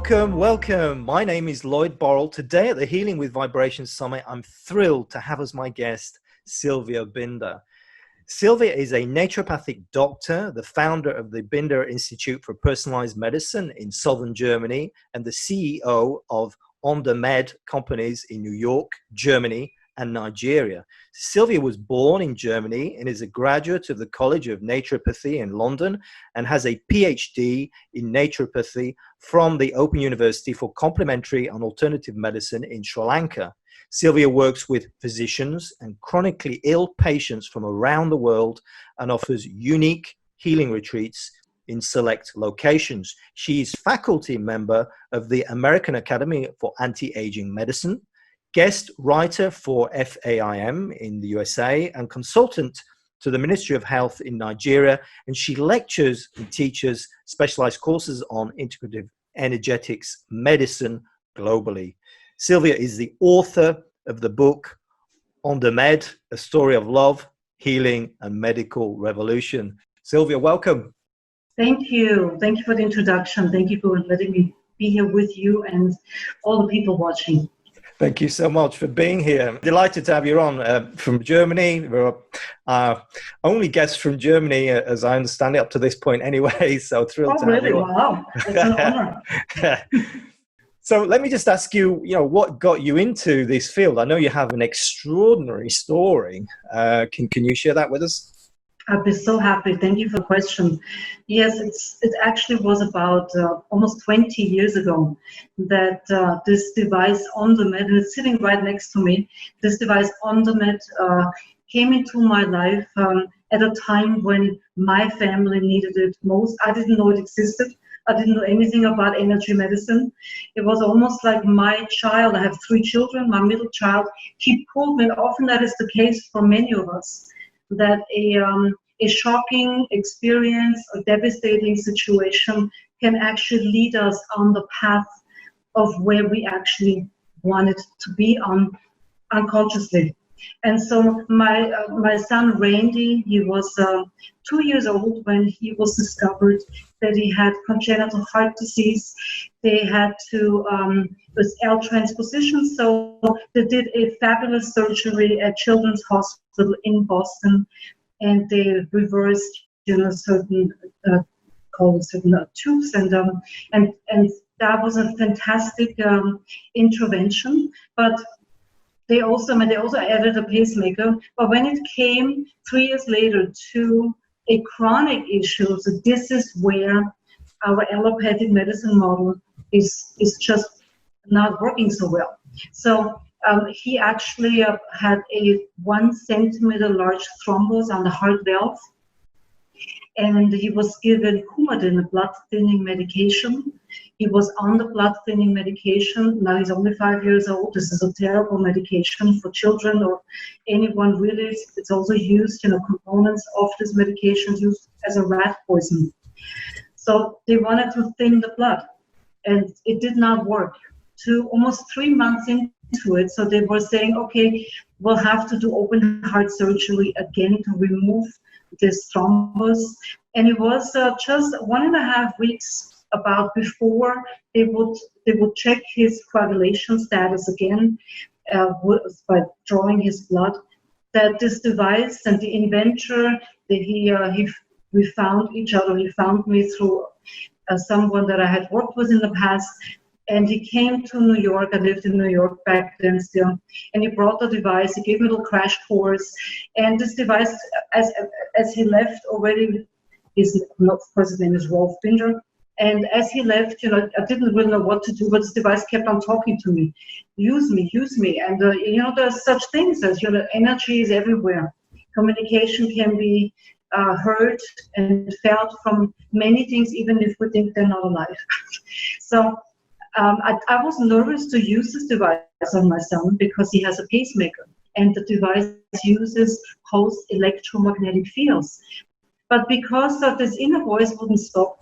Welcome. My name is Lloyd Burrell. Today at the Healing with Vibrations Summit, I'm thrilled to have as my guest, Silvia Binder. Silvia is a naturopathic doctor, the founder of the Binder Institute for Personalized Medicine in southern Germany, and the CEO of Ondamed companies in New York, Germany, and Nigeria. Silvia was born in Germany and is a graduate of the College of Naturopathy in London and has a Ph.D. in naturopathy from the Open University for Complementary and Alternative Medicine in Sri Lanka. Silvia works with physicians and chronically ill patients from around the world and offers unique healing retreats in select locations. She is faculty member of the American Academy for Anti-Aging Medicine, guest writer for fPEMF in the USA, and consultant to the Ministry of Health in Nigeria. And she lectures and teaches specialized courses on integrative energetics medicine globally. Silvia is the author of the book Ondamed, A Story of Love, Healing, and Medical Revolution. Silvia, welcome. Thank you. Thank you for the introduction. Thank you for letting me be here with you and all the people watching. Thank you so much for being here. Delighted to have you on from Germany. We're only guests from Germany, as I understand it, up to this point anyway. So thrilled to have you on. Wow, that's an honor. So let me just ask you, what got you into this field? I know you have an extraordinary story. Can you share that with us? I'd be so happy. Thank you for the question. Yes, it actually was about almost 20 years ago that this device Ondamed, and it's sitting right next to me, this device Ondamed came into my life at a time when my family needed it most. I didn't know it existed. I didn't know anything about energy medicine. It was almost like my child, I have 3 children, my middle child, he pulled me, and often that is the case for many of us, that a shocking experience, a devastating situation can actually lead us on the path of where we actually wanted to be on unconsciously. And so my son Randy, he was 2 years old when he was discovered that he had congenital heart disease. They had to, it was L transposition, so they did a fabulous surgery at Children's Hospital in Boston, and they reversed, certain tubes, and that was a fantastic intervention. But they also added a pacemaker. But when it came 3 years later to a chronic issue, so this is where our allopathic medicine model is just not working so well. So he actually had a 1 centimeter large thrombus on the heart valve, and he was given Coumadin, a blood thinning medication. He was on the blood thinning medication. Now he's only 5 years old. This is a terrible medication for children or anyone really. It's also used, components of this medication used as a rat poison. So they wanted to thin the blood, and it did not work. Almost 3 months into it, so they were saying, okay, we'll have to do open heart surgery again to remove this thrombus. And it was just 1.5 weeks about before they would check his coagulation status again by drawing his blood, that this device and the inventor, we found each other. He found me through someone that I had worked with in the past, and he came to New York. I lived in New York back then still, and he brought the device. He gave me a little crash course, and this device, as he left already, of course his name is Rolf Binder. And as he left, I didn't really know what to do, but this device kept on talking to me. Use me. And, there's such things as, energy is everywhere. Communication can be heard and felt from many things, even if we think they're not alive. So I was nervous to use this device on my son because he has a pacemaker, and the device uses pulsed electromagnetic fields. But because of this inner voice wouldn't stop,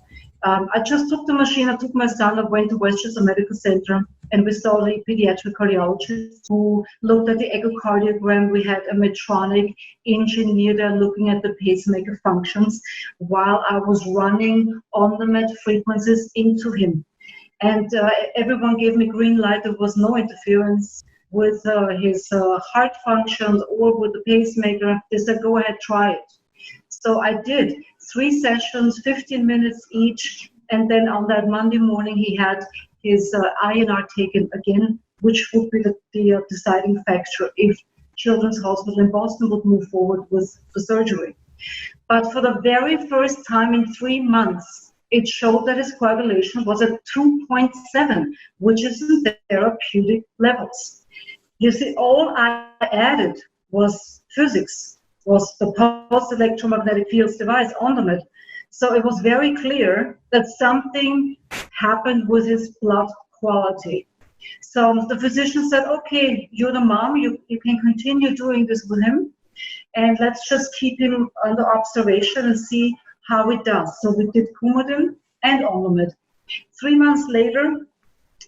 I just took the machine, I took my son, I went to Westchester Medical Center, and we saw a pediatric cardiologist who looked at the echocardiogram. We had a Medtronic engineer there looking at the pacemaker functions while I was running Ondamed frequencies into him. And everyone gave me green light. There was no interference with his heart functions or with the pacemaker. They said, go ahead, try it. So I did 3 sessions, 15 minutes each. And then on that Monday morning, he had his INR taken again, which would be the deciding factor if Children's Hospital in Boston would move forward with the surgery. But for the very first time in 3 months, it showed that his coagulation was at 2.7, which is in therapeutic levels. You see, all I added was physics, was the pulse electromagnetic fields device, Ondamed. So it was very clear that something happened with his blood quality. So the physician said, okay, you're the mom, you can continue doing this with him, and let's just keep him under observation and see how it does. So we did Coumadin and Ondamed. 3 months later,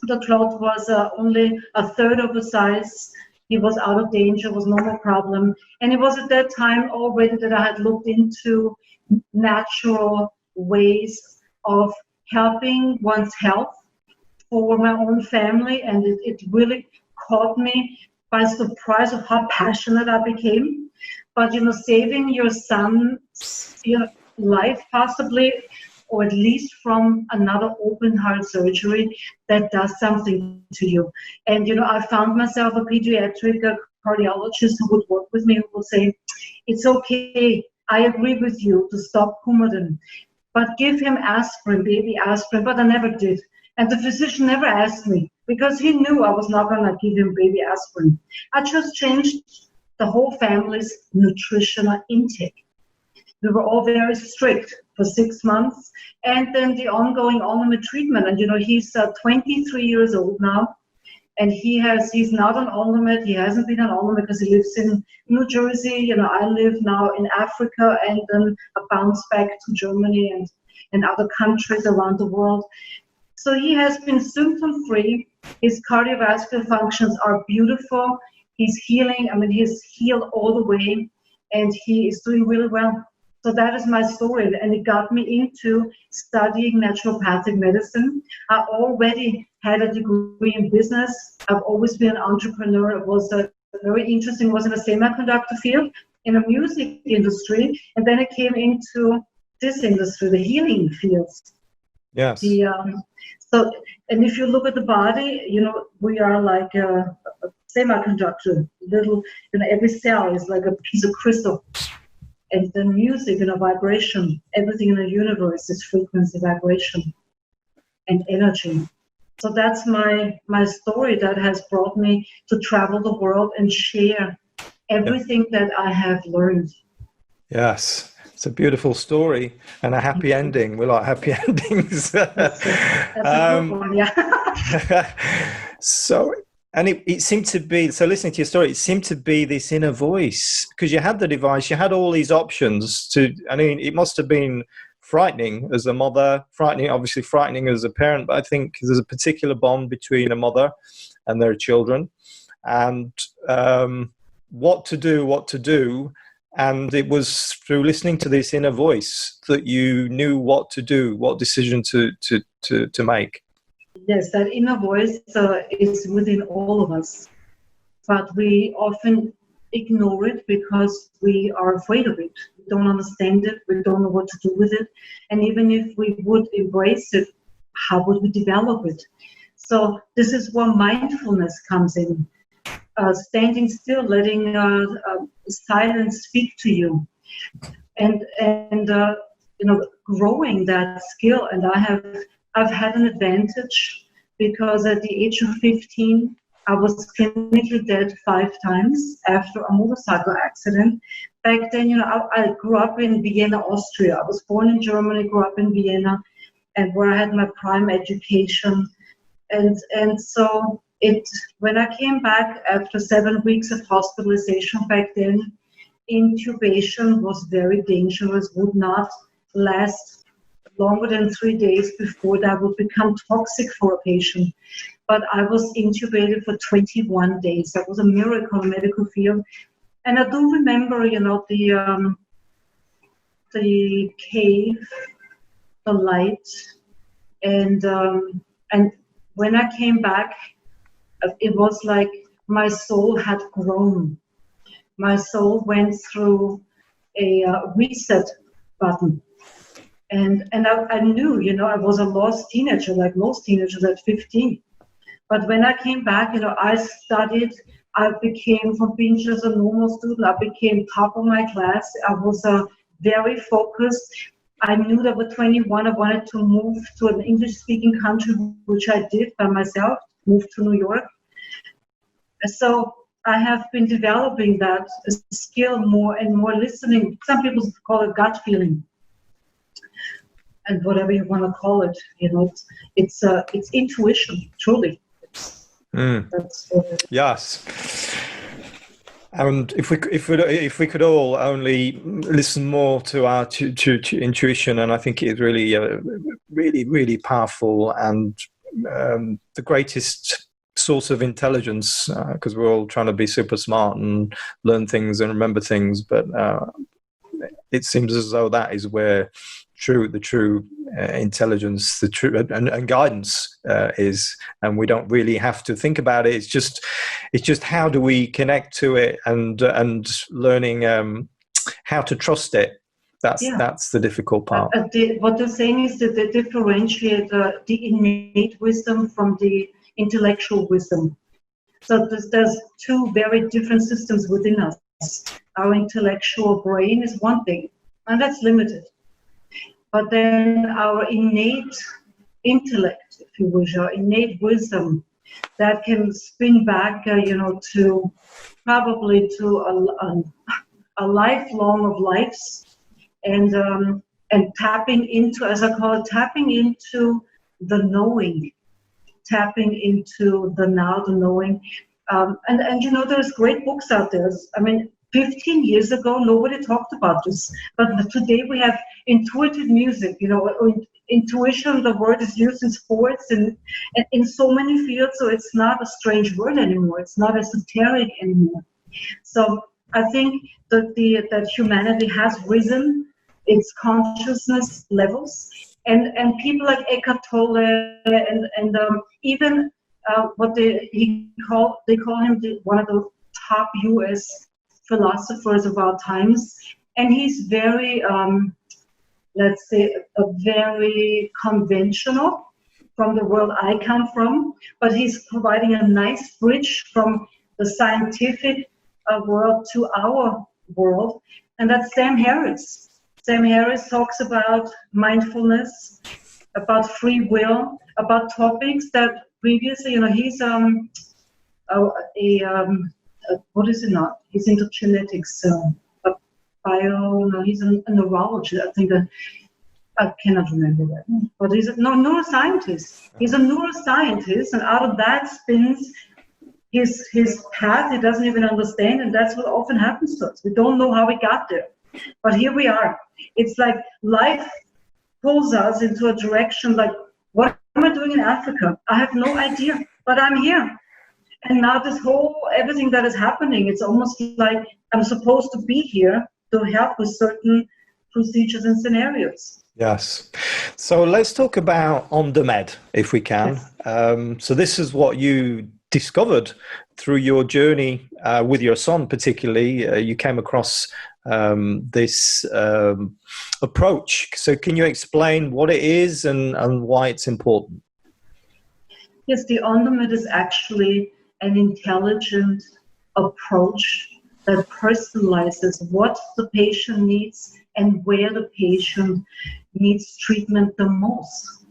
the clot was only a third of the size. He was out of danger, was no more problem. And it was at that time already that I had looked into natural ways of helping one's health for my own family. And it really caught me by surprise of how passionate I became. But, saving your son's life possibly, or at least from another open heart surgery, that does something to you. And, I found myself a pediatric cardiologist who would work with me, who would say, it's okay, I agree with you to stop Coumadin, but give him aspirin, baby aspirin, but I never did. And the physician never asked me because he knew I was not going to give him baby aspirin. I just changed the whole family's nutritional intake. We were all very strict for 6 months, and then the ongoing Ondamed treatment. And he's 23 years old now, and he's not on Ondamed. He hasn't been on Ondamed because he lives in New Jersey. I live now in Africa, and then I bounce back to Germany and other countries around the world. So he has been symptom-free. His cardiovascular functions are beautiful. He's healing. He's healed all the way, and he is doing really well. So that is my story, and it got me into studying naturopathic medicine. I already had a degree in business. I've always been an entrepreneur. It was very interesting. It was in the semiconductor field, in the music industry, and then it came into this industry, the healing fields. Yes. And if you look at the body, we are like a semiconductor. Every cell is like a piece of crystal. And the music, vibration, everything in the universe is frequency, vibration, and energy. So that's my story that has brought me to travel the world and share everything that I have learned. Yes, it's a beautiful story and a happy ending. We like happy endings. That's a good one, yeah. So... And it seemed to be, so listening to your story, it seemed to be this inner voice, because you had the device, you had all these options it must have been frightening as a mother, obviously frightening as a parent, but I think there's a particular bond between a mother and their children, and what to do. And it was through listening to this inner voice that you knew what to do, what decision to make. Yes, that inner voice is within all of us, but we often ignore it because we are afraid of it. We don't understand it. We don't know what to do with it. And even if we would embrace it, how would we develop it? So this is where mindfulness comes in. Standing still, letting silence speak to you, and growing that skill. And I've had an advantage because at the age of 15, I was clinically dead 5 times after a motorcycle accident. Back then, I grew up in Vienna, Austria. I was born in Germany, grew up in Vienna, and where I had my prime education. And so when I came back after 7 weeks of hospitalization back then, intubation was very dangerous, would not last longer than 3 days before that would become toxic for a patient. But I was intubated for 21 days. That was a miracle in the medical field. And I do remember, the cave, the light, and when I came back, it was like my soul had grown. My soul went through a reset button. And I knew, I was a lost teenager, like most teenagers at 15. But when I came back, I studied. I became, from being just a normal student, I became top of my class. I was very focused. I knew that with 21, I wanted to move to an English-speaking country, which I did by myself, moved to New York. So I have been developing that skill more and more, listening. Some people call it gut feeling, and whatever you want to call it, it's intuition, truly. That's yes. And if we could all only listen more to our to intuition, and I think it's really really powerful, and the greatest source of intelligence, because we're all trying to be super smart and learn things and remember things, but it seems as though that is where the true intelligence, the true and guidance is, and we don't really have to think about it. It's just how do we connect to it, and learning how to trust it. That's the difficult part. What they're saying is that they differentiate the innate wisdom from the intellectual wisdom. So there's two very different systems within us. Our intellectual brain is one thing, and that's limited. But then our innate intellect, if you wish, our innate wisdom, that can spin back, to probably to a lifelong of lives, and tapping into, as I call it, tapping into the knowing, tapping into the now, the knowing, and there's great books out there. 15 years ago, nobody talked about this, but today we have intuitive music. Intuition, the word is used in sports and in so many fields, so it's not a strange word anymore. It's not esoteric anymore. So I think that humanity has risen its consciousness levels, and people like Eckhart Tolle and even what they call him one of the top U.S. philosophers of our times, and he's very, let's say, very conventional from the world I come from, but he's providing a nice bridge from the scientific world to our world, and that's Sam Harris. Sam Harris talks about mindfulness, about free will, about topics that previously, he's what is it not? He's into genetics, he's a neurologist, I think. I cannot remember that. But he's a neuroscientist. He's a neuroscientist, and out of that spins his path he doesn't even understand, and that's what often happens to us. We don't know how we got there. But here we are. It's like life pulls us into a direction like, what am I doing in Africa? I have no idea, but I'm here. And now everything that is happening, it's almost like I'm supposed to be here to help with certain procedures and scenarios. Yes. So let's talk about Ondamed, if we can. Yes. So this is what you discovered through your journey with your son, particularly. You came across this approach. So can you explain what it is and why it's important? Yes, the Ondamed is actually an intelligent approach that personalizes what the patient needs and where the patient needs treatment the most.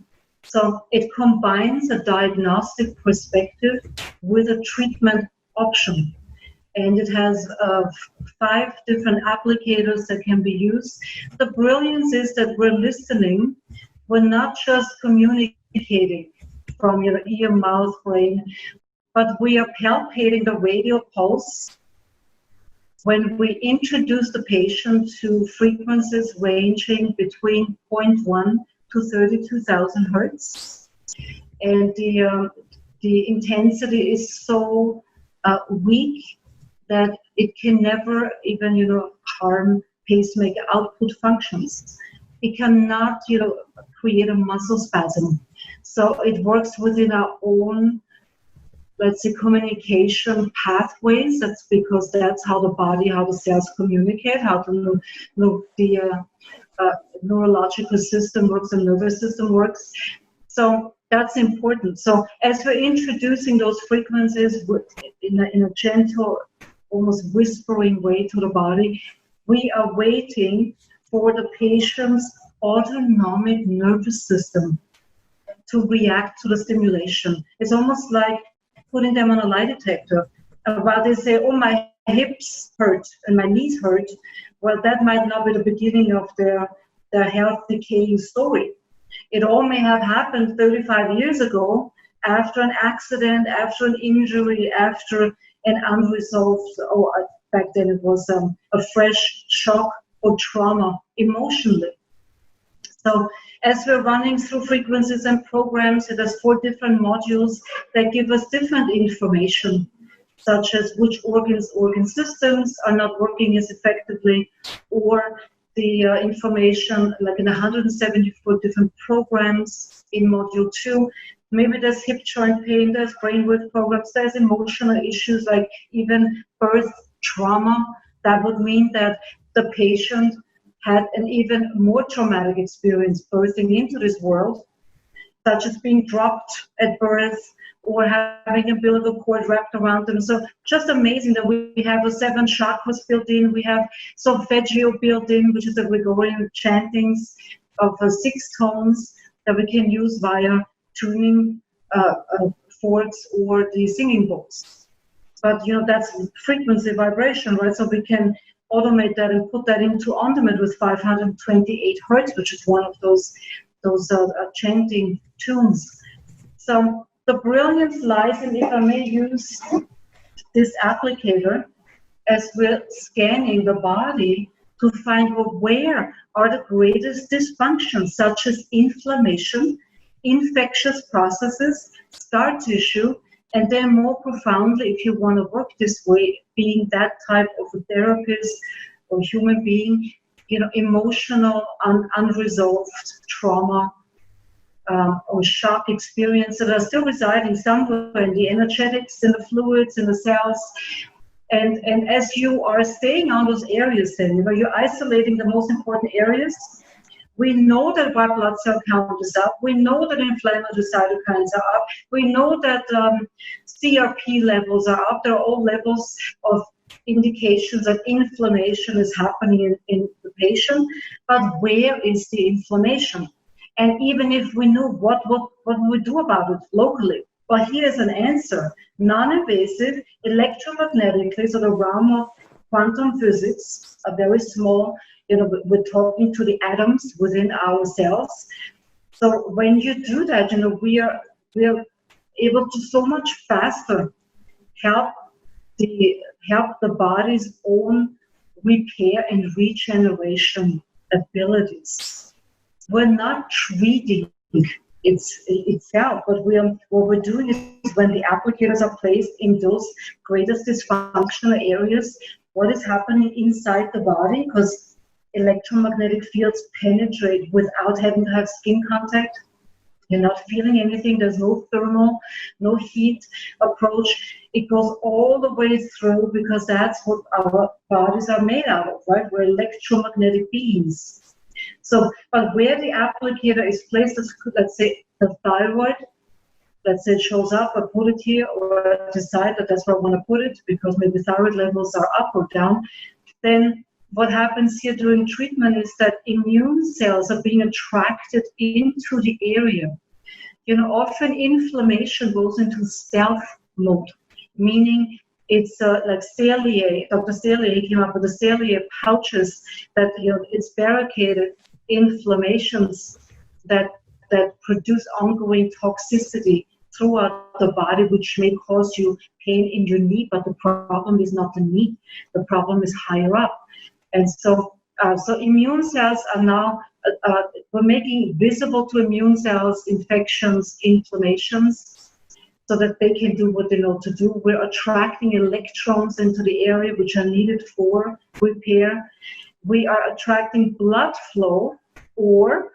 So it combines a diagnostic perspective with a treatment option. And it has 5 different applicators that can be used. The brilliance is that we're listening. We're not just communicating from your ear, mouth, brain, but we are palpating the radial pulse when we introduce the patient to frequencies ranging between 0.1 to 32,000 hertz. And the intensity is so weak that it can never even, harm pacemaker output functions. It cannot, create a muscle spasm. So it works within our own, let's say, communication pathways. That's because that's how the body, how the cells communicate, how the neurological system works, the nervous system works. So that's important. So as we're introducing those frequencies in a gentle, almost whispering way to the body, we are waiting for the patient's autonomic nervous system to react to the stimulation. It's almost like putting them on a lie detector. While they say, oh, my hips hurt and my knees hurt, well, that might not be the beginning of their health decaying story. It all may have happened 35 years ago after an accident, after an injury, after an unresolved, or back then it was a fresh shock or trauma emotionally. So as we're running through frequencies and programs, there's 4 different modules that give us different information, such as which organ systems are not working as effectively, or the information like in 174 different programs in module 2. Maybe there's hip joint pain, there's brainwave programs, there's emotional issues like even birth trauma. That would mean that the patient had an even more traumatic experience birthing into this world, such as being dropped at birth or having a umbilical cord wrapped around them. So just amazing that we have the 7 chakras built in. We have solfeggio built in, which is the Gregorian chantings of 6 tones that we can use via tuning forks or the singing bowls. But that's frequency vibration, right? So we can automate that and put that into Ondamed with 528 hertz, which is one of those chanting tunes. So the brilliance lies in, if I may use this applicator, as we're scanning the body to find where are the greatest dysfunctions, such as inflammation, infectious processes, scar tissue, and then more profoundly, if you want to work this way, being that type of a therapist or human being, emotional, unresolved trauma or shock experience that are still residing somewhere in the energetics, in the fluids, in the cells. And as you are staying on those areas, then you're isolating the most important areas. We know that white blood cell count is up. We know that inflammatory cytokines are up. We know that CRP levels are up. There are all levels of indications that inflammation is happening in the patient. But where is the inflammation? And even if we knew what do we do about it locally? Well, here's an answer. Non-invasive, electromagnetically, so the realm of quantum physics, a very small, we're talking to the atoms within our cells. So when you do that, we are able to so much faster help the body's own repair and regeneration abilities. We're not treating itself, but what we're doing is when the applicators are placed in those greatest dysfunctional areas, what is happening inside the body, because electromagnetic fields penetrate without having to have skin contact. You're not feeling anything. There's no thermal, no heat approach. It goes all the way through because that's what our bodies are made out of, right? We're electromagnetic beings. So, but where the applicator is placed, let's say the thyroid, let's say it shows up, I put it here, or I decide that that's where I want to put it because maybe thyroid levels are up or down, then what happens here during treatment is that immune cells are being attracted into the area. Often inflammation goes into stealth mode, meaning it's like Stellier. Dr. Stellier came up with the Stellier pouches that it's barricaded inflammations that produce ongoing toxicity throughout the body, which may cause you pain in your knee, but the problem is not the knee. The problem is higher up. And so immune cells are now, we're making visible to immune cells infections, inflammations, so that they can do what they know to do. We're attracting electrons into the area which are needed for repair. We are attracting blood flow, or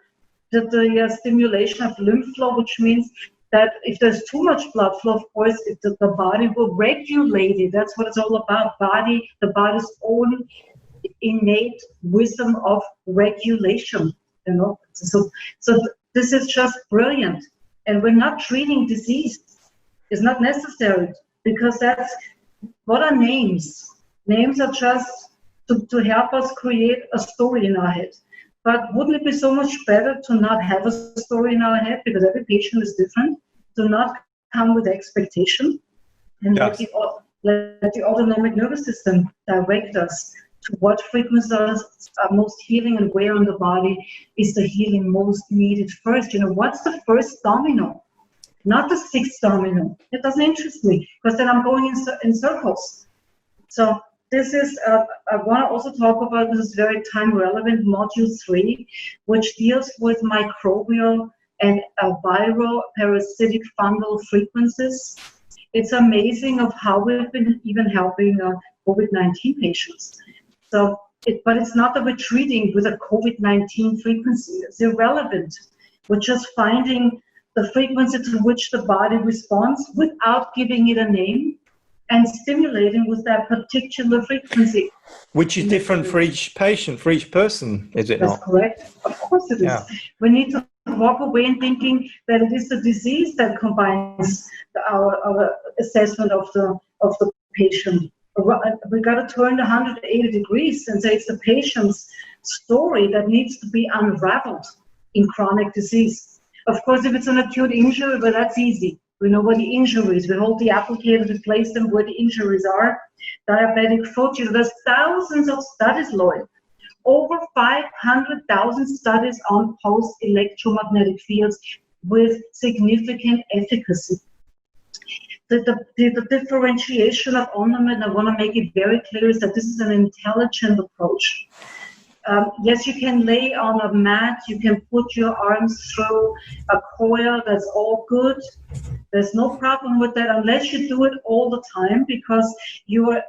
the stimulation of lymph flow, which means that if there's too much blood flow, of course, the body will regulate it. That's what it's all about. The body's own innate wisdom of regulation. So this is just brilliant. And we're not treating disease. It's not necessary, because what are names? Names are just to help us create a story in our head. But wouldn't it be so much better to not have a story in our head, because every patient is different, to not come with expectation, and let the autonomic nervous system direct us to what frequencies are most healing, and where on the body is the healing most needed first. What's the first domino? Not the sixth domino. It doesn't interest me, because then I'm going in circles. So this is, I want to also talk about, this is very time relevant, module 3, which deals with microbial and viral, parasitic, fungal frequencies. It's amazing of how we've been even helping COVID-19 patients. But it's not that we're treating with a COVID-19 frequency. It's irrelevant. We're just finding the frequency to which the body responds without giving it a name, and stimulating with that particular frequency. Which is different for each patient, for each person, is it not? That's correct. Of course it is. Yeah. We need to walk away in thinking that it is the disease that combines our assessment of the patient. We got to turn 180 degrees and say it's the patient's story that needs to be unraveled in chronic disease. Of course, if it's an acute injury, well, that's easy. We know where the injuries. We hold the applicator to place them where the injuries are. Diabetic foot. There's thousands of studies, Lloyd. Over 500,000 studies on post-electromagnetic fields with significant efficacy. The differentiation of Ondamed, I want to make it very clear, is that this is an intelligent approach. Yes, you can lay on a mat, you can put your arms through a coil, that's all good. There's no problem with that, unless you do it all the time, because your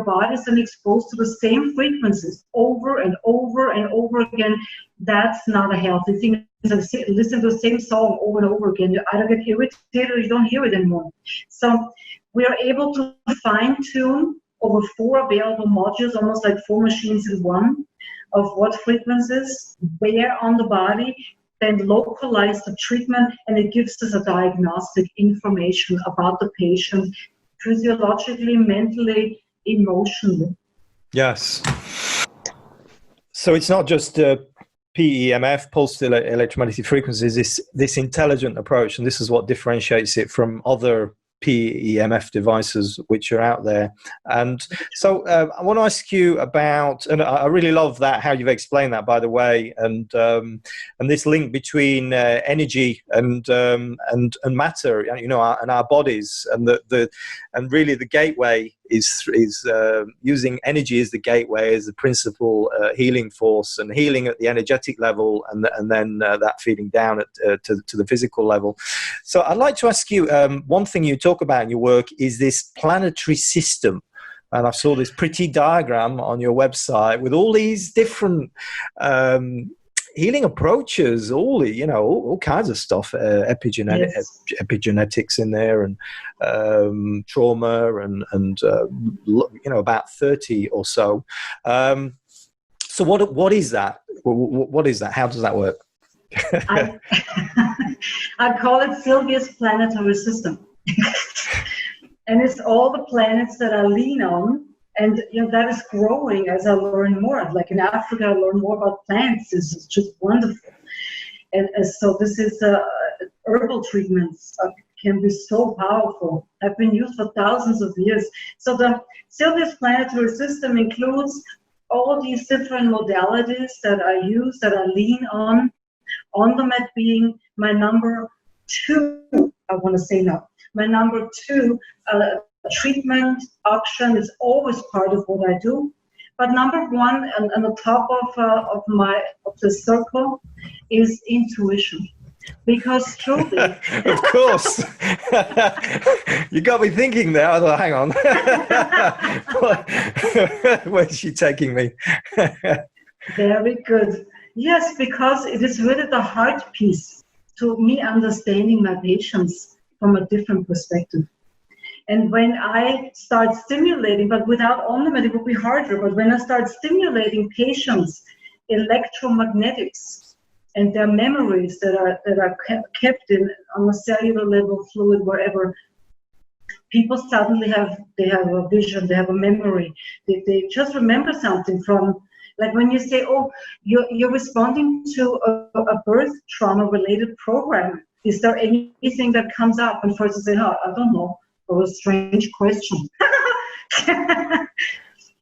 body is then exposed to the same frequencies over and over and over again. That's not a healthy thing. Listen to the same song over and over again. You either get irritated or you don't hear it anymore. So we are able to fine-tune over 4 available modules, almost like 4 machines in one, of what frequencies, where on the body, then localize the treatment, and it gives us a diagnostic information about the patient, physiologically, mentally, emotionally. Yes. So it's not just PEMF, pulsed electromagnetic frequencies, this intelligent approach, and this is what differentiates it from other PEMF devices which are out there. And so I want to ask you about, and I really love that, how you've explained that, by the way, and this link between energy and matter, and our bodies, and and really the gateway is using energy as the gateway, as the principal healing force, and healing at the energetic level, and then that feeding down to the physical level. So I'd like to ask you, one thing you talk about in your work is this planetary system. And I saw this pretty diagram on your website with all these different healing approaches, all kinds of stuff, epigenetics in there, and trauma, and about 30 or so. So what is that? What is that? How does that work? I call it Silvia's planetary system. And it's all the planets that I lean on, and that is growing as I learn more. Like in Africa, I learn more about plants. It's just wonderful. And so this is herbal treatments can be so powerful. Have been used for thousands of years. So the Silvia's planetary system includes all these different modalities that I use, that I lean on. Ondamed being my number 2, I want to say now. My number 2 treatment option is always part of what I do. But number 1, and on the top of the circle, is intuition. Because truly, of course, you got me thinking there. I thought, hang on, where's she taking me? Very good. Yes, because it is really the heart piece to me understanding my patients from a different perspective. And when I start stimulating, but without Ondamed it would be harder, but when I start stimulating patients' electromagnetics and their memories that are kept in on a cellular level, fluid, wherever, people suddenly have a vision, they have a memory, they just remember something from, like when you say, oh, you're responding to a birth trauma related program. Is there anything that comes up? And first I say, oh, I don't know. Oh, a strange question.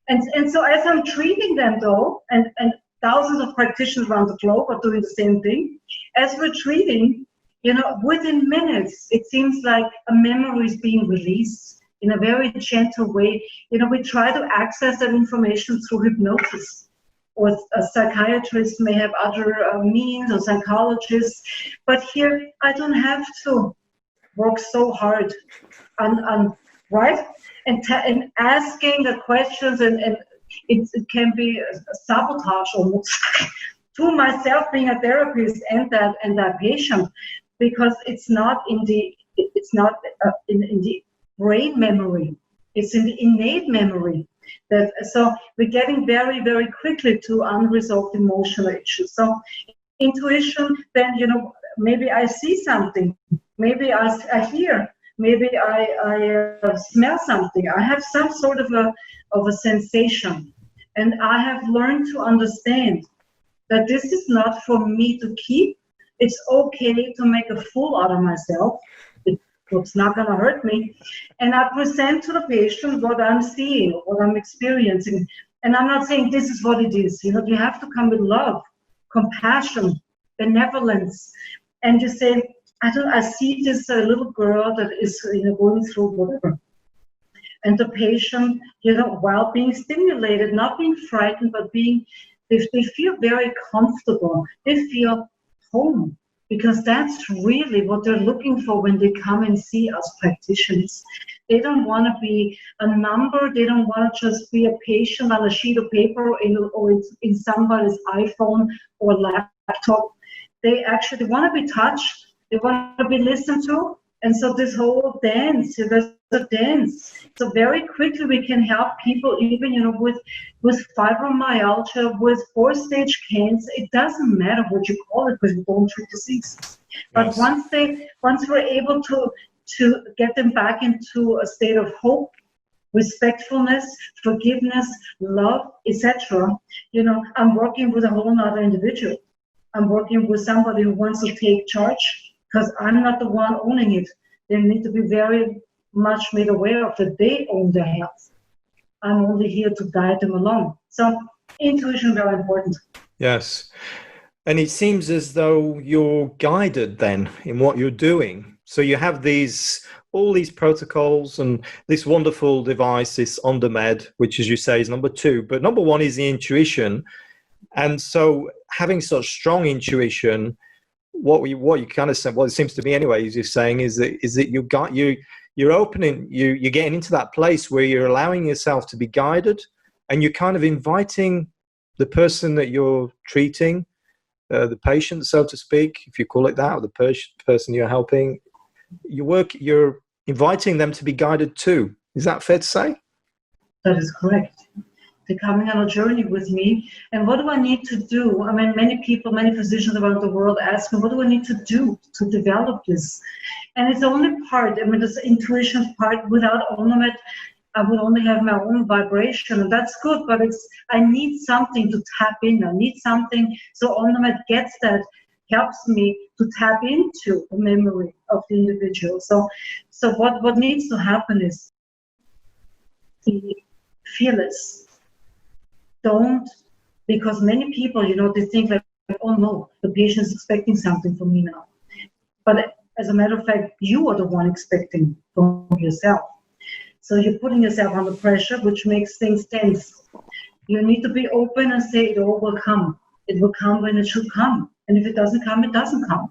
and so as I'm treating them though, and thousands of practitioners around the globe are doing the same thing, as we're treating, within minutes, it seems like a memory is being released in a very gentle way. We try to access that information through hypnosis, or a psychiatrist may have other means, or psychologists, but here I don't have to work so hard on right? And asking the questions, and it can be a sabotage almost to myself being a therapist and that patient, because it's not in the brain memory, it's in the innate memory. So we're getting very, very quickly to unresolved emotional issues. So intuition, then maybe I see something, maybe I hear, maybe I smell something. I have some sort of a sensation, and I have learned to understand that this is not for me to keep. It's okay to make a fool out of myself. It's not going to hurt me. And I present to the patient what I'm seeing, what I'm experiencing. And I'm not saying this is what it is. You have to come with love, compassion, benevolence. And you say, I see this little girl that is going through whatever. And the patient, while being stimulated, not being frightened, but they feel very comfortable. They feel home, because that's really what they're looking for when they come and see us practitioners. They don't want to be a number. They don't want to just be a patient on a sheet of paper or in somebody's iPhone or laptop. They actually want to be touched. They want to be listened to. And so this whole dance, there's a dance. So very quickly we can help people, even with fibromyalgia, with 4-stage cancer. It doesn't matter what you call it, because we don't treat disease. But yes, once we're able to get them back into a state of hope, respectfulness, forgiveness, love, etc., I'm working with a whole other individual. I'm working with somebody who wants to take charge, because I'm not the one owning it. They need to be very much made aware of that they own their health. I'm only here to guide them along. So intuition is very important. Yes. And it seems as though you're guided then in what you're doing. So you have all these protocols and this wonderful device, this Ondamed, which, as you say, is number 2. But number 1 is the intuition. And so having such strong intuition, what you kind of said, what it seems to me anyway, is you're saying is that you're opening, you're getting into that place where you're allowing yourself to be guided, and you're kind of inviting the person that you're treating, the patient, so to speak, if you call it that, or the person you're helping, you're inviting them to be guided too. Is that fair to say? That is correct. They're coming on a journey with me. And what do I need to do? I mean, many physicians around the world ask me, what do I need to do to develop this? And it's only part, this intuition part. Without Ondamed, I would only have my own vibration, and that's good, but I need something to tap in. I need something, so Ondamed gets that, helps me to tap into the memory of the individual. So what needs to happen is be fearless. Don't, because many people, they think like, oh no, the patient is expecting something from me now. But as a matter of fact, you are the one expecting from yourself. So you're putting yourself under pressure, which makes things tense. You need to be open and say it all will come. It will come when it should come. And if it doesn't come, it doesn't come.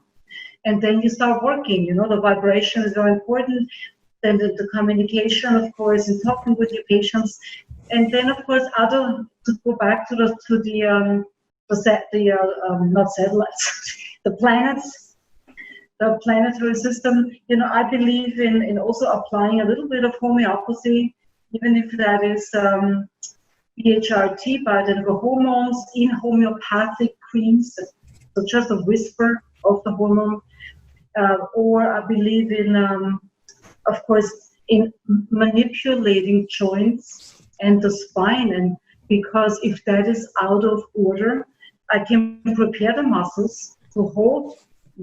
And then you start working, the vibration is very important. Then the communication, of course, and talking with your patients. And then, of course, to go back to the not satellites, the planets, the planetary system. I believe in also applying a little bit of homeopathy, even if that is BHRT, bioidentical hormones, in homeopathic creams, so just a whisper of the hormone. Or I believe in, of course, in manipulating joints and the spine, and because if that is out of order, I can prepare the muscles to hold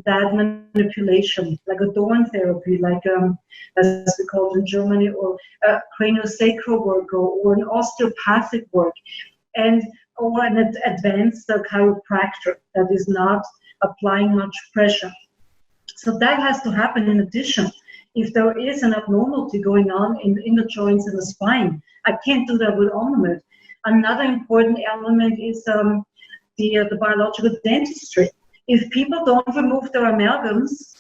that manipulation, like a Dorn therapy, like as we call it in Germany, or craniosacral work, or an osteopathic work, or an advanced chiropractor that is not applying much pressure. So that has to happen in addition. If there is an abnormality going on in the joints and the spine, I can't do that with Ondamed. Another important element is the biological dentistry. If people don't remove their amalgams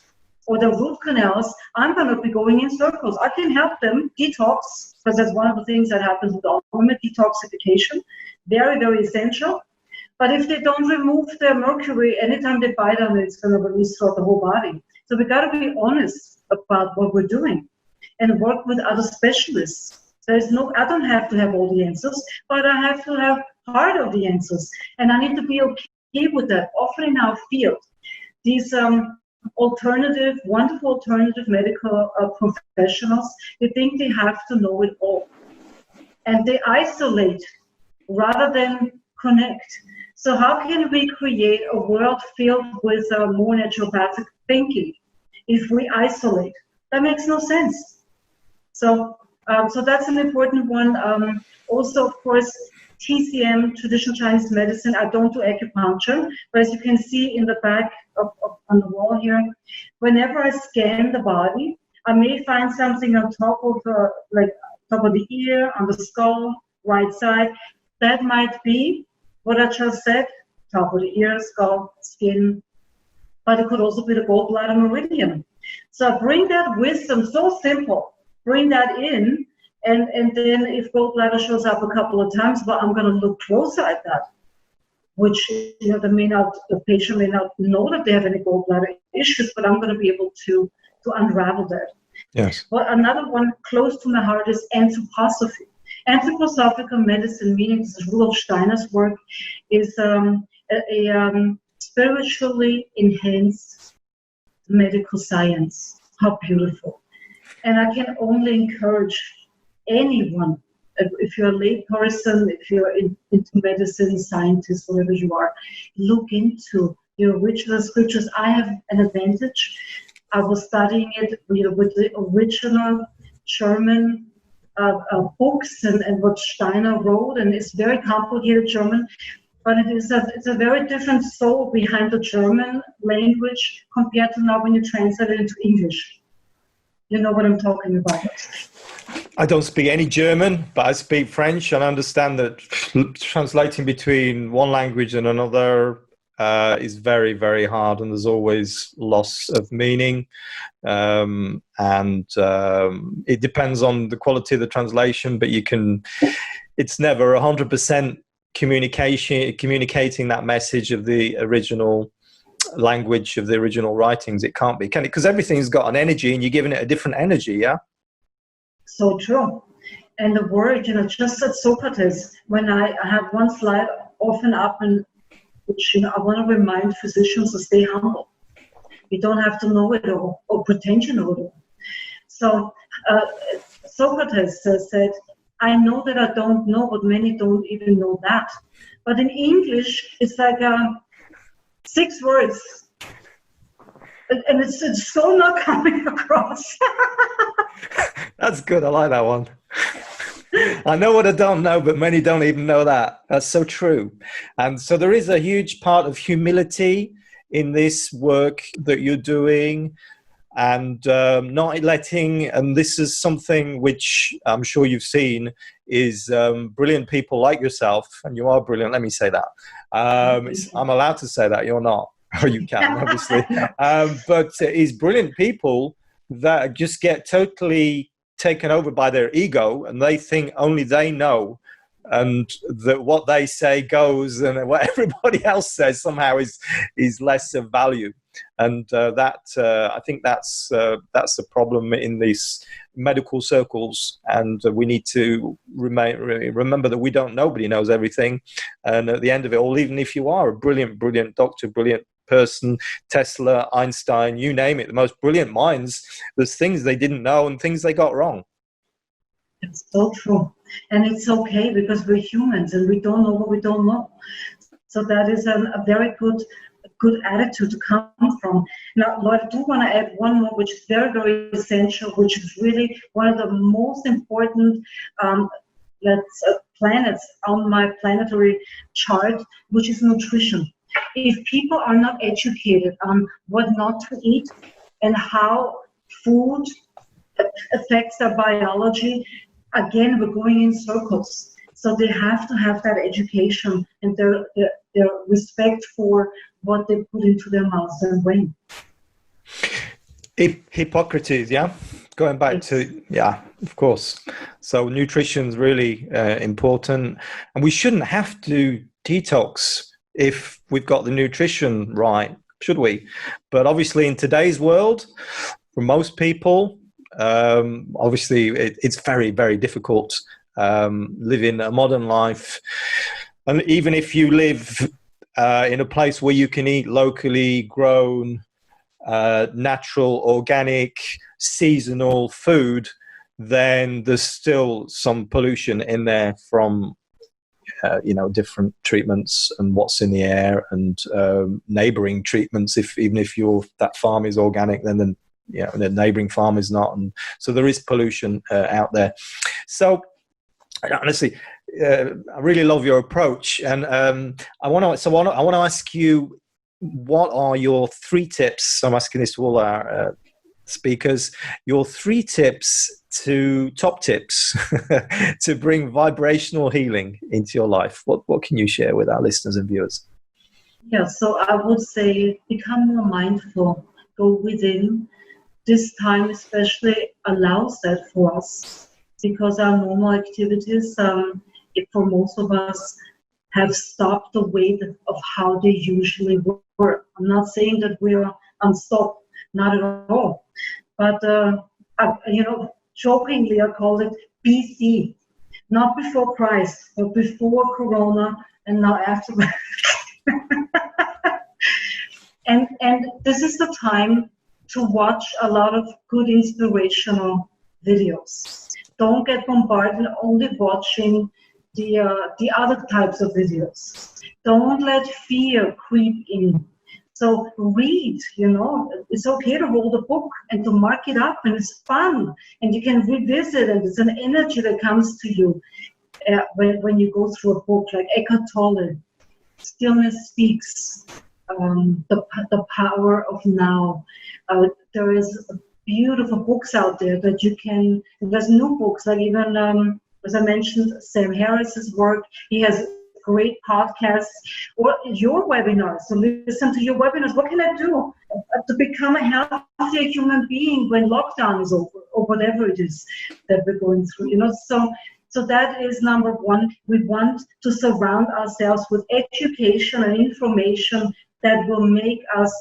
or their root canals, I'm going to be going in circles. I can help them detox, because that's one of the things that happens with Ondamed, detoxification. Very, very essential. But if they don't remove their mercury, anytime they bite on it, it's going to release throughout the whole body. So we got to be honest about what we're doing and work with other specialists. I don't have to have all the answers, but I have to have part of the answers. And I need to be okay with that. Often in our field, these wonderful alternative medical professionals, they think they have to know it all. And they isolate rather than connect. So how can we create a world filled with more naturopathic thinking if we isolate? That makes no sense. So that's an important one. Also, of course, TCM, traditional Chinese medicine. I don't do acupuncture, but as you can see in the back on the wall here, whenever I scan the body, I may find something on top of the ear, on the skull, right side. That might be what I just said, top of the ear, skull, skin, but it could also be the gallbladder meridian. So bring that wisdom, so simple, bring that in, and then if gallbladder shows up a couple of times, but I'm going to look closer at that, which the patient may not know that they have any gallbladder issues, but I'm going to be able to unravel that. Yes. Well, another one close to my heart is anthroposophy. Anthroposophical medicine, meaning this is Rudolf Steiner's work, is a spiritually enhanced medical science. How beautiful. And I can only encourage anyone, if you're a lay person, if you're into medicine, scientist, whatever you are, look into the original scriptures. I have an advantage. I was studying it with the original German books and what Steiner wrote, and it's very complicated German, but it's a very different soul behind the German language compared to now when you translate it into English. You know what I'm talking about. I don't speak any German, but I speak French, and I understand that translating between one language and another is very, very hard, and there's always loss of meaning. And it depends on the quality of the translation, but it's never 100% communicating that message of the original language of the original writings. It can't be, can it? Because everything's got an energy, and you're giving it a different energy, yeah? So true. And the word, just at Socrates, when I have one slide often up, and which I want to remind physicians to stay humble. You don't have to know it all or pretend you know it all. So Socrates said, I know that I don't know, but many don't even know that. But in English, it's like 6 words. And it's so not coming across. That's good. I like that one. I know what I don't know, but many don't even know that. That's so true. And so there is a huge part of humility in this work that you're doing, and not letting, and this is something which I'm sure you've seen, is brilliant people like yourself, and you are brilliant, let me say that. I'm allowed to say that, you're not, or you can, obviously. But is brilliant people that just get totally taken over by their ego, and they think only they know and that what they say goes, and what everybody else says somehow is less of value. And I think that's the problem in these medical circles, and we need to remember that nobody knows everything, and at the end of it all, even if you are a brilliant doctor, brilliant person, Tesla, Einstein, you name it, the most brilliant minds, there's things they didn't know and things they got wrong. It's so true, and it's okay, because we're humans and we don't know what we don't know. So that is a very good attitude to come from. Now, Lloyd, I do want to add one more, which is very, very essential, which is really one of the most important planets on my planetary chart, which is nutrition. If people are not educated on what not to eat and how food affects their biology, again, we're going in circles. So they have to have that education and their respect for what they put into their mouths and when. Hippocrates, yeah? Going back to, yeah, of course. So nutrition's really important. And we shouldn't have to detox if we've got the nutrition right, should we? But obviously in today's world, for most people, obviously it's very, very difficult living a modern life. And even if you live in a place where you can eat locally grown, natural, organic, seasonal food, then there's still some pollution in there from different treatments and what's in the air, and neighboring treatments. Even if that farm is organic, then the neighboring farm is not, and so there is pollution out there. So honestly, I really love your approach, and I want to ask you, what are your 3 tips? I'm asking this to all our speakers. Your 3 top tips to bring vibrational healing into your life. What can you share with our listeners and viewers? Yeah, so I would say become more mindful. Go within. This time especially allows that for us, because our normal activities, for most of us, have stopped the way of how they usually work. I'm not saying that we're unstopped, not at all. But, jokingly, I call it BC. Not before Christ, but before Corona, and now after. And this is the time to watch a lot of good inspirational videos. Don't get bombarded only watching the other types of videos. Don't let fear creep in. So read, it's okay to hold a book and to mark it up, and it's fun, and you can revisit, and it's an energy that comes to you when you go through a book like Eckhart Tolle, Stillness Speaks, the Power of Now. There is beautiful books out there that you can, there's new books, like even, as I mentioned, Sam Harris's work. He has great podcasts, or your webinars. So listen to your webinars. What can I do to become a healthier human being when lockdown is over, or whatever it is that we're going through? So that is number 1. We want to surround ourselves with education and information that will make us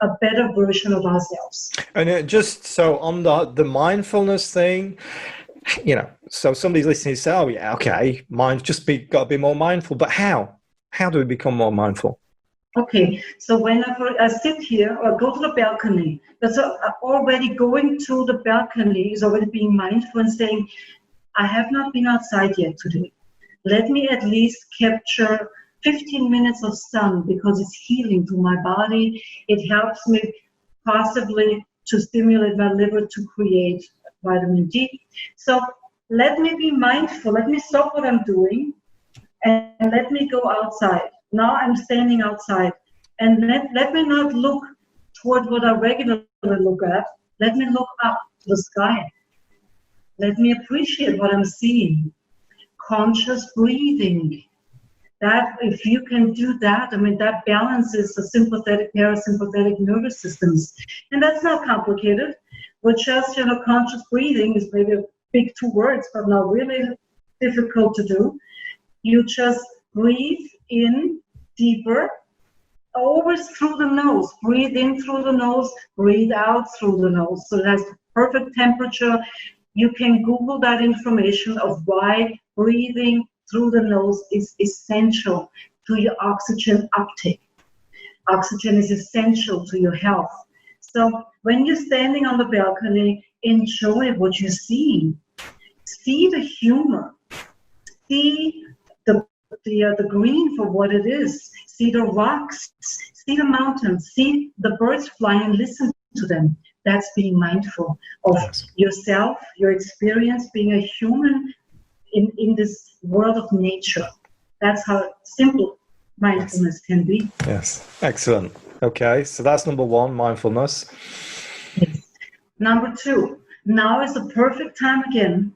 a better version of ourselves. And just so on the mindfulness thing, so somebody's listening to say, oh yeah, okay, got to be more mindful, but how do we become more mindful? Okay, so whenever I sit here or go to the balcony, that's already going to the balcony is already being mindful and saying, I have not been outside yet today. Let me at least capture 15 minutes of sun, because it's healing to my body. It helps me possibly to stimulate my liver to create vitamin D. So let me be mindful. Let me stop what I'm doing and let me go outside. Now I'm standing outside, and let me not look toward what I regularly look at. Let me look up to the sky. Let me appreciate what I'm seeing. Conscious breathing. That, if you can do that, that balances the sympathetic, parasympathetic nervous systems. And that's not complicated. But just, conscious breathing is maybe a big 2 words, but not really difficult to do. You just breathe in deeper, always through the nose. Breathe in through the nose, breathe out through the nose. So that's perfect temperature. You can Google that information of why breathing through the nose is essential to your oxygen uptake. Oxygen is essential to your health. So when you're standing on the balcony, enjoy what you're seeing. See the humor. See the green for what it is. See the rocks. See the mountains. See the birds flying and listen to them. That's being mindful of yourself, your experience, being a human in this world of nature. That's how simple mindfulness can be. Yes, excellent. Okay, so that's number one, mindfulness. Yes. Number two, now is the perfect time again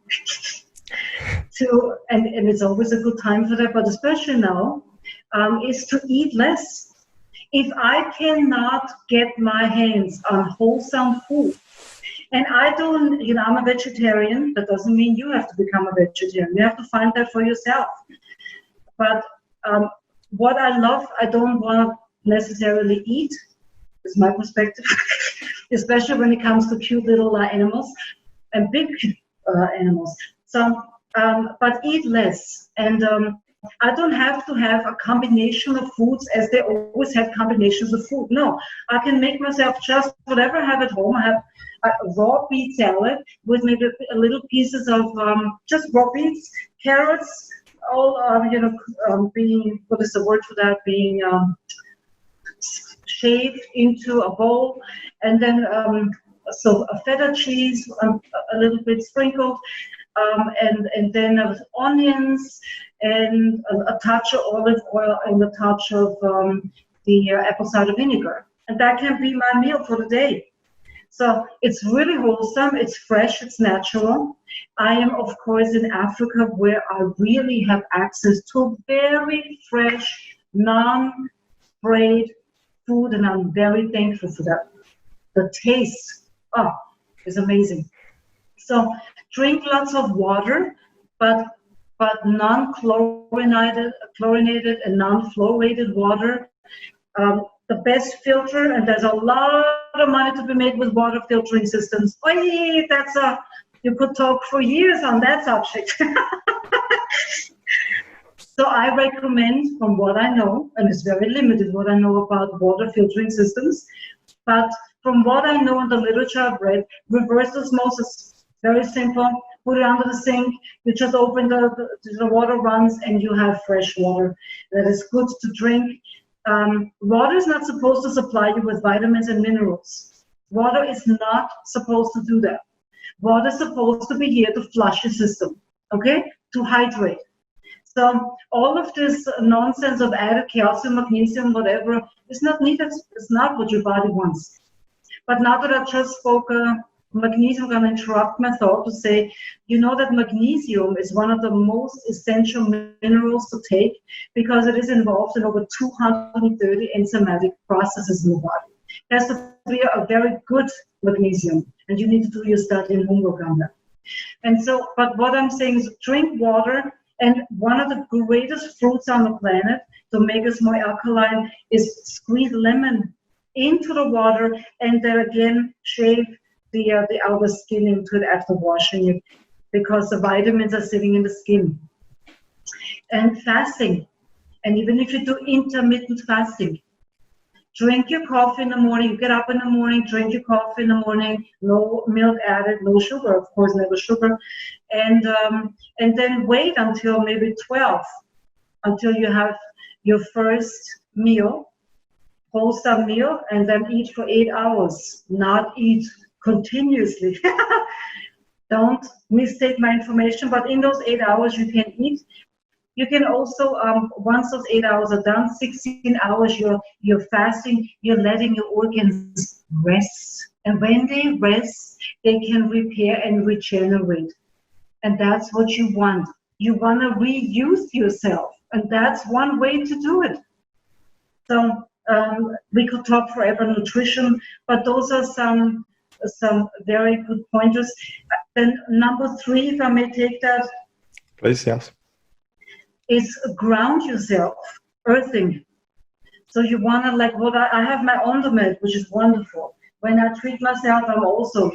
to, and it's always a good time for that, but especially now, is to eat less. If I cannot get my hands on wholesome food, and I don't, I'm a vegetarian, that doesn't mean you have to become a vegetarian. You have to find that for yourself. But what I love, I don't want to necessarily eat, is my perspective, especially when it comes to cute little animals and big animals. So, but eat less. And I don't have to have a combination of foods as they always have combinations of food. No, I can make myself just whatever I have at home. I have a raw beet salad with maybe a little pieces of just raw beets, carrots, all being, what is the word for that, being shaved into a bowl, and then so a feta cheese, a little bit sprinkled, and then onions and a touch of olive oil and a touch of the apple cider vinegar, and that can be my meal for the day. So it's really wholesome, it's fresh, it's natural. I am, of course, in Africa, where I really have access to very fresh, non-sprayed food, and I'm very thankful for that. The taste, is amazing. So drink lots of water, but non-chlorinated and non-fluorinated water. The best filter, and there's a lot of money to be made with water filtering systems. You could talk for years on that subject. So I recommend, from what I know, and it's very limited what I know about water filtering systems, but from what I know in the literature I've read, reverse osmosis, very simple. Put it under the sink, you just open the water runs, and you have fresh water that is good to drink. Water is not supposed to supply you with vitamins and minerals. Water is not supposed to do that. Water is supposed to be here to flush your system, okay? To hydrate. So all of this nonsense of added calcium, magnesium, whatever, is not needed. It's not what your body wants. But now that I just spoke magnesium, I'm going to interrupt my thought to say, that magnesium is one of the most essential minerals to take, because it is involved in over 230 enzymatic processes in the body. It has to be a very good magnesium, and you need to do your study and homework on that. And so, but what I'm saying is drink water, and one of the greatest fruits on the planet to make us more alkaline is squeeze lemon into the water, and then again shave the outer skin into it after washing it, because the vitamins are sitting in the skin. And fasting, and even if you do intermittent fasting, drink your coffee in the morning. You get up in the morning, drink your coffee in the morning, no milk added, no sugar, of course, never sugar, and then wait until maybe 12, until you have your first meal, wholesome meal, and then eat for 8 hours, not eat continuously. Don't mistake my information, but in those 8 hours you can eat. You can also, once those 8 hours are done, 16 hours you're fasting, you're letting your organs rest. And when they rest, they can repair and regenerate. And that's what you want. You want to reuse yourself. And that's one way to do it. So we could talk forever nutrition, but those are some very good pointers. Then number 3, if I may take that. Please, yes. is ground yourself, earthing. So you want to, like, what I have my Ondamed, which is wonderful. When I treat myself, I'm also,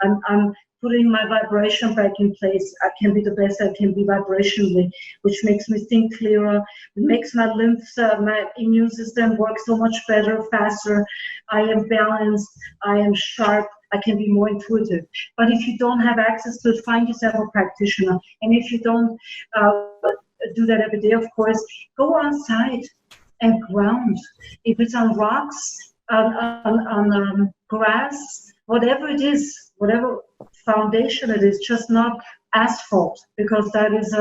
I'm putting my vibration back in place. I can be the best I can be vibrationally, which makes me think clearer. It makes my my immune system work so much better, faster. I am balanced. I am sharp. I can be more intuitive. But if you don't have access to it, find yourself a practitioner. And if you don't do that every day, of course, go on site and ground. If it's on rocks, on grass, whatever it is, whatever foundation it is, just not asphalt, because that is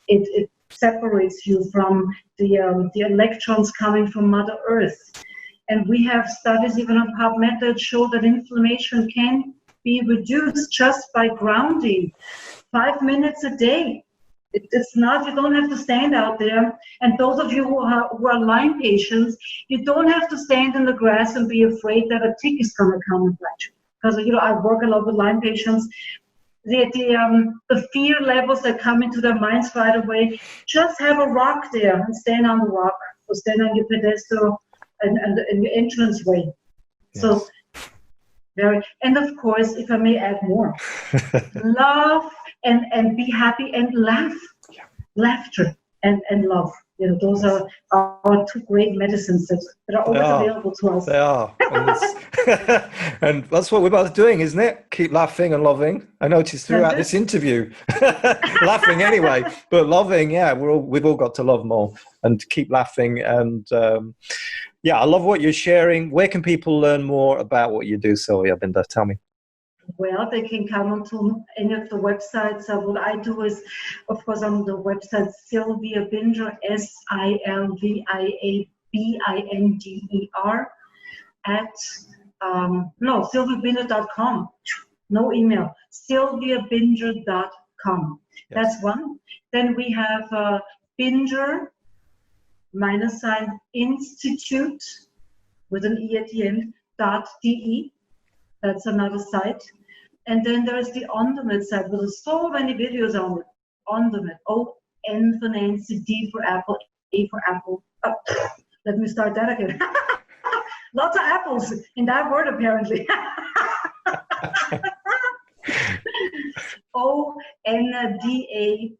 it separates you from the electrons coming from Mother Earth. And we have studies even on PubMed that show that inflammation can be reduced just by grounding 5 minutes a day. It's not, you don't have to stand out there. And those of you who are Lyme patients, you don't have to stand in the grass and be afraid that a tick is going to come and bite you. Because, I work a lot with Lyme patients. The fear levels that come into their minds right away, just have a rock there and stand on the rock, or stand on your pedestal and the entranceway. Yes. So, and of course, if I may add more, love and be happy and laugh. Yeah. Laughter and love. Those are our two great medicines that are always available to us. They are. And that's what we're both doing, isn't it? Keep laughing and loving. I noticed throughout this interview, laughing anyway, but loving, we've all got to love more and keep laughing. And I love what you're sharing. Where can people learn more about what you do, Silvia Binder? Tell me. Well, they can come onto any of the websites. What I do is, of course, on the website Silvia Binder, SilviaBinder at silviabinder.com. No email. SilviaBinder.com. Yes. That's one. Then we have Binder -Institute with an E at the end .de. That's another site. And then there's the Ondamed site with so many videos on it. Ondamed. O-N for Nancy, D for Apple, A for Apple. Let me start that again. Lots of apples in that word, apparently. Ondamed.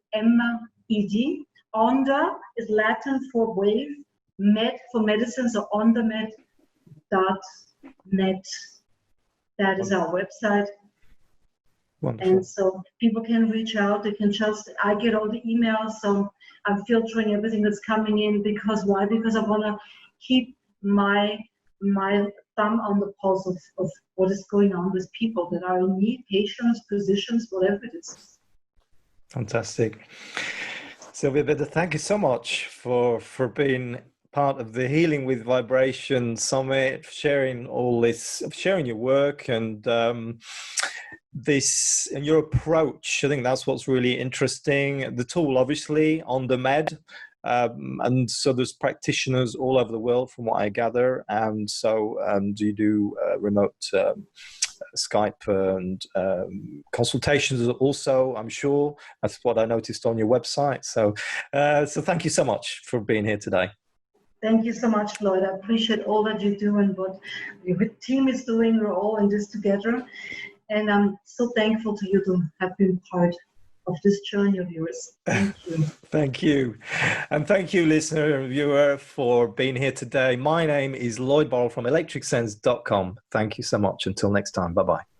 Onda is Latin for wave. Med for medicine, so ondamed.net. That is our website. Wonderful. And so people can reach out. They can I get all the emails, so I'm filtering everything that's coming in. Because why? Because I want to keep my thumb on the pulse of what is going on with people that are in need, patients, physicians, whatever it is. Fantastic. Silvia Binder, thank you so much for being part of the Healing with Vibration Summit, sharing all this, sharing your work and this and your approach. I think that's what's really interesting. The tool, obviously, Ondamed, and so there's practitioners all over the world, from what I gather. And so, you do remote Skype and consultations also, I'm sure. That's what I noticed on your website. So thank you so much for being here today. Thank you so much, Lloyd. I appreciate all that you do and what your team is doing. We're all in this together. And I'm so thankful to you to have been part of this journey of yours. Thank you. Thank you. And thank you, listener and viewer, for being here today. My name is Lloyd Burrell from electricsense.com. Thank you so much. Until next time. Bye-bye.